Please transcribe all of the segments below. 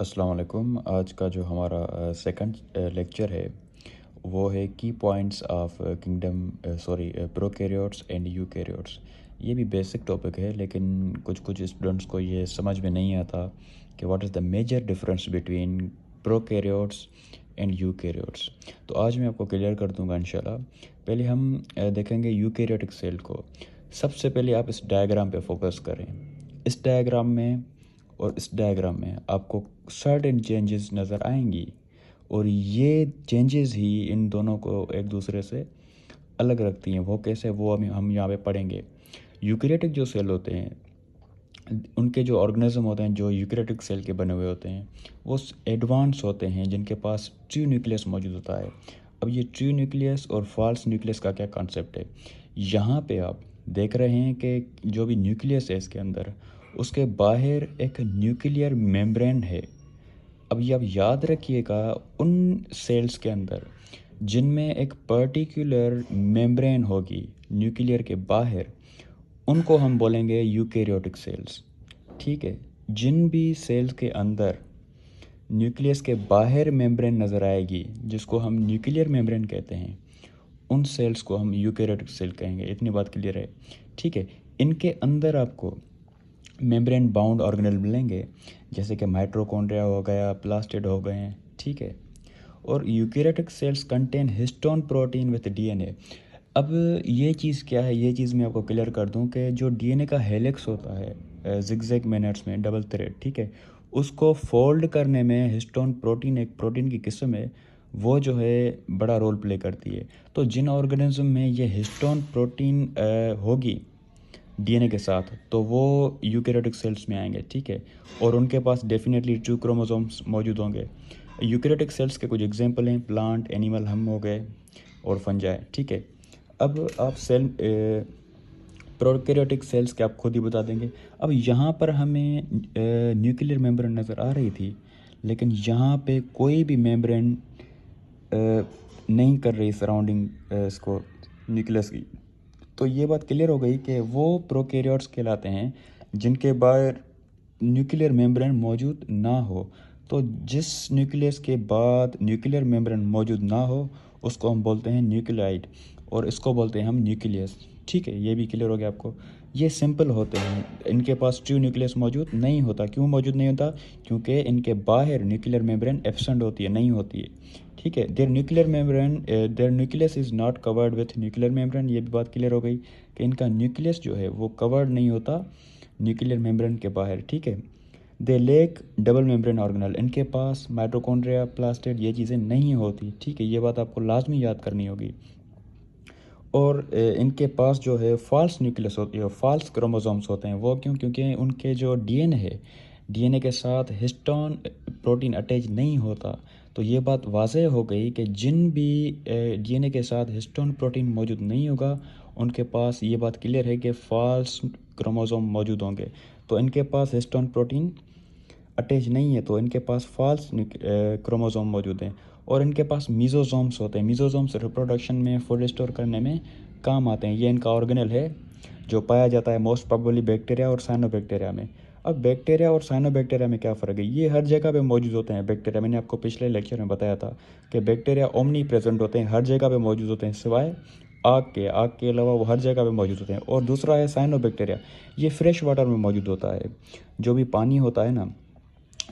अस्सलाम वालेकुम। आज का जो हमारा सेकंड लेक्चर है वो है की points of kingdom prokaryotes and eukaryotes. ये भी बेसिक टॉपिक है लेकिन कुछ कुछ स्टूडेंट्स को ये समझ में नहीं आता कि what is the major difference between prokaryotes and eukaryotes. तो आज मैं आपको क्लियर कर दूंगा इंशाल्लाह। पहले हम देखेंगे यूकैरियोटिक सेल को। सबसे पहले आप इस डायग्राम पे फोकस करें। इस डायग्राम में और इस डायग्राम में आपको सर्टेन चेंजेस नज़र आएंगी और ये चेंजेस ही इन दोनों को एक दूसरे से अलग रखती हैं। वो कैसे, वो हम यहाँ पे पढ़ेंगे। यूकैरियोटिक जो सेल होते हैं, उनके जो ऑर्गेनिज्म होते हैं जो यूकैरियोटिक सेल के बने हुए होते हैं वो एडवांस होते हैं, जिनके पास ट्रू न्यूक्लियस मौजूद होता है। अब ये ट्रू न्यूक्लियस और फॉल्स न्यूक्लियस का क्या कॉन्सेप्ट है, यहाँ पे आप देख रहे हैं कि जो भी न्यूक्लियस है इसके अंदर, उसके बाहर एक न्यूक्लियर मेम्ब्रेन है। अब ये आप याद रखिएगा, उन सेल्स के अंदर जिनमें एक पर्टिकुलर मेम्ब्रेन होगी न्यूक्लियर के बाहर, उनको हम बोलेंगे यूकैरियोटिक सेल्स। ठीक है। जिन भी सेल्स के अंदर न्यूक्लियस के बाहर मेम्ब्रेन नज़र आएगी, जिसको हम न्यूक्लियर मेम्ब्रेन कहते हैं, उन सेल्स को हम यूकैरियोटिक सेल कहेंगे। इतनी बात क्लियर है। ठीक है। इनके अंदर आपको मेम्ब्रेन बाउंड ऑर्गेनेल मिलेंगे, जैसे कि माइटोकॉन्ड्रिया हो गया, प्लास्टिड हो गए हैं। ठीक है। और eukaryotic cells contain histone protein with DNA. अब ये चीज़ क्या है, ये चीज़ मैं आपको क्लियर कर दूं कि जो डीएनए का हेलिक्स होता है जिगजैग मैनर्स में, डबल थ्रेड, ठीक है, उसको फोल्ड करने में हिस्टोन प्रोटीन, एक प्रोटीन की किस्म है, वो जो है बड़ा रोल प्ले करती है। तो जिन ऑर्गेनिज्म में ये हिस्टोन प्रोटीन होगी डीएनए के साथ, तो वो यूकैरियोटिक सेल्स में आएंगे। ठीक है। और उनके पास डेफिनेटली 2 क्रोमोसोम्स मौजूद होंगे। यूकैरियोटिक सेल्स के कुछ एग्जांपल हैं, प्लांट, एनिमल, हम हो गए, और फंजाई। ठीक है। अब आप सेल प्रोकैरियोटिक सेल्स के आप खुद ही बता देंगे। अब यहाँ पर हमें न्यूक्लियर मेम्ब्रेन नज़र आ रही थी, लेकिन यहाँ पे कोई भी मेम्ब्रेन नहीं कर रही सराउंडिंग इसको, न्यूक्लियस की। तो ये बात क्लियर हो गई कि वो प्रोकैरियोट्स कहलाते हैं जिनके बाहर न्यूक्लियर मेम्ब्रेन मौजूद ना हो। तो जिस न्यूक्लियस के बाद न्यूक्लियर मेम्ब्रेन मौजूद ना हो, उसको हम बोलते हैं न्यूक्लियाइड, और इसको बोलते हैं हम न्यूक्लियस। ठीक है, ये भी क्लियर हो गया आपको। ये सिंपल होते हैं, इनके पास ट्रू न्यूक्लियस मौजूद नहीं होता। क्यों मौजूद नहीं होता? क्योंकि इनके बाहर न्यूक्लियर मेम्ब्रेन एब्सेंट होती है, नहीं होती है। ठीक है। There nucleus is not covered with nuclear membrane. ये भी बात क्लियर हो गई कि इनका न्यूक्लियस जो है वो कवर्ड नहीं होता न्यूक्लियर मेम्ब्रेन के बाहर। ठीक है। दे लेक डबल मेम्ब्रेन ऑर्गेनल, इनके पास माइटोकॉन्ड्रिया, प्लास्टिड, ये चीज़ें नहीं होती। ठीक है, ये बात आपको लाजमी याद करनी होगी। और इनके पास जो है फॉल्स न्यूक्लियस होती है, फॉल्स क्रोमोसोम्स होते हैं। वो क्यों? क्योंकि उनके जो डीएनए है, डीएनए के साथ हिस्टोन प्रोटीन अटैच नहीं होता। तो ये बात वाज़ेह हो गई कि जिन भी डीएनए के साथ हिस्टोन प्रोटीन मौजूद नहीं होगा, उनके पास, ये बात क्लियर है कि फॉल्स क्रोमोसोम मौजूद होंगे। तो इनके पास हिस्टोन प्रोटीन अटैच नहीं है, तो इनके पास फॉल्स क्रोमोसोम मौजूद हैं। और इनके पास मीजोसोम्स होते हैं। मीजोसोम्स रिप्रोडक्शन में, फूड स्टोर करने में काम आते हैं। ये इनका ऑर्गेनल है जो पाया जाता है मोस्ट प्रोबेबली बैक्टीरिया और साइनोबैक्टीरिया में। अब बैक्टीरिया और साइनोबैक्टीरिया में क्या फ़र्क है? ये हर जगह पे मौजूद होते हैं। बैक्टीरिया, मैंने आपको पिछले लेक्चर में बताया था कि बैक्टीरिया ओमनी प्रेजेंट होते हैं, हर जगह पे मौजूद होते हैं, सिवाय आग के अलावा वो हर जगह पे मौजूद होते हैं। और दूसरा है साइनोबैक्टीरिया, ये फ्रेश वाटर में मौजूद होता है। जो भी पानी होता है ना,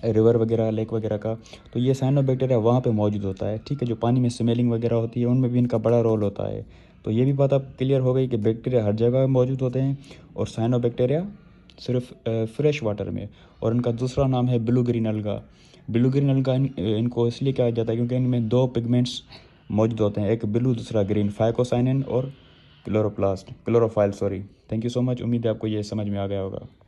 रिवर वगैरह, लेक वगैरह का, तो ये साइनोबैक्टीरिया वहाँ पे मौजूद होता है। ठीक है। जो पानी में स्मेलिंग वगैरह होती है, उनमें भी इनका बड़ा रोल होता है। तो ये भी बात अब क्लियर हो गई कि बैक्टीरिया हर जगह मौजूद होते हैं और साइनोबैक्टीरिया सिर्फ फ्रेश वाटर में। और इनका दूसरा नाम है ब्लू ग्रीन अलगा। ब्लू ग्रीन अलगा इनको इसलिए कहा जाता है क्योंकि इनमें 2 पिगमेंट्स मौजूद होते हैं, एक ब्लू दूसरा ग्रीन, फाइकोसाइनिन और chloroplast chlorophyll, sorry. Thank you so much. उम्मीद है आपको ये समझ में आ गया होगा।